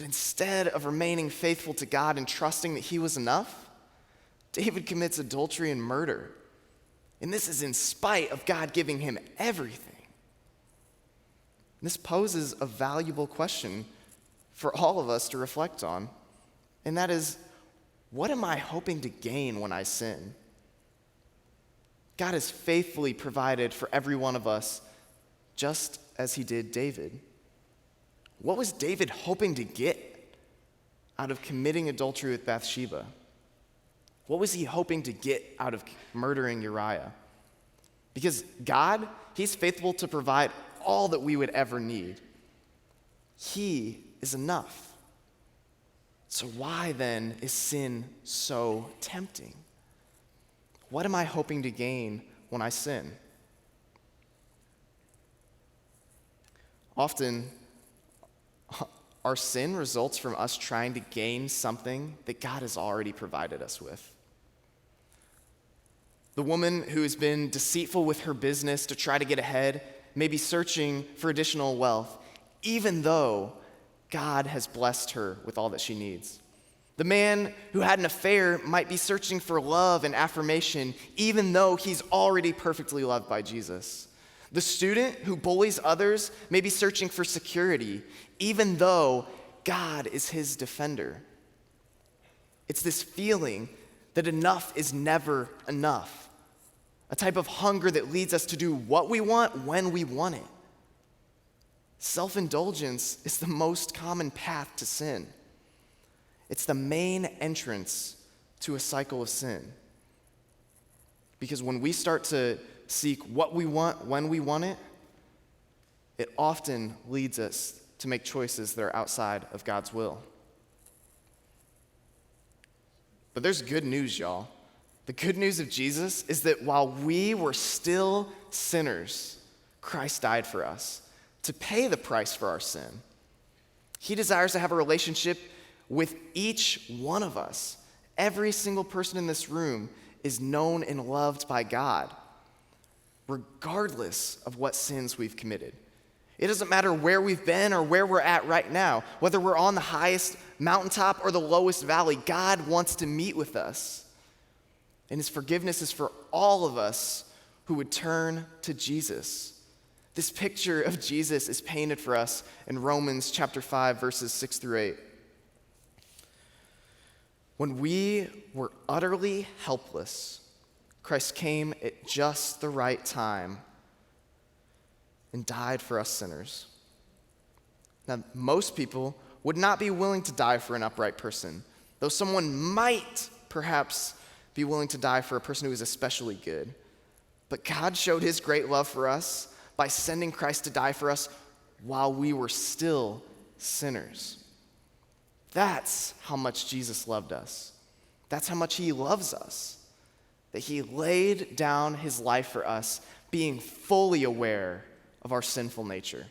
But instead of remaining faithful to God and trusting that he was enough, David commits adultery and murder. And this is in spite of God giving him everything. This poses a valuable question for all of us to reflect on, and that is, what am I hoping to gain when I sin? God has faithfully provided for every one of us, just as he did David. What was David hoping to get out of committing adultery with Bathsheba? What was he hoping to get out of murdering Uriah? Because God, he's faithful to provide all that we would ever need. He is enough. So why then is sin so tempting? What am I hoping to gain when I sin? Often, our sin results from us trying to gain something that God has already provided us with. The woman who has been deceitful with her business to try to get ahead may be searching for additional wealth, even though God has blessed her with all that she needs. The man who had an affair might be searching for love and affirmation, even though he's already perfectly loved by Jesus. The student who bullies others may be searching for security, even though God is his defender. It's this feeling that enough is never enough, a type of hunger that leads us to do what we want when we want it. Self-indulgence is the most common path to sin. It's the main entrance to a cycle of sin. Because when we start to seek what we want when we want it, it often leads us to make choices that are outside of God's will. But there's good news, y'all. The good news of Jesus is that while we were still sinners, Christ died for us to pay the price for our sin. He desires to have a relationship with each one of us. Every single person in this room is known and loved by God, regardless of what sins we've committed. It doesn't matter where we've been or where we're at right now, whether we're on the highest mountaintop or the lowest valley, God wants to meet with us. And his forgiveness is for all of us who would turn to Jesus. This picture of Jesus is painted for us in Romans chapter 5, verses 6 through 8. When we were utterly helpless, Christ came at just the right time and died for us sinners. Now, most people would not be willing to die for an upright person, though someone might perhaps be willing to die for a person who is especially good. But God showed his great love for us by sending Christ to die for us while we were still sinners. That's how much Jesus loved us. That's how much he loves us. That he laid down his life for us, being fully aware of our sinful nature.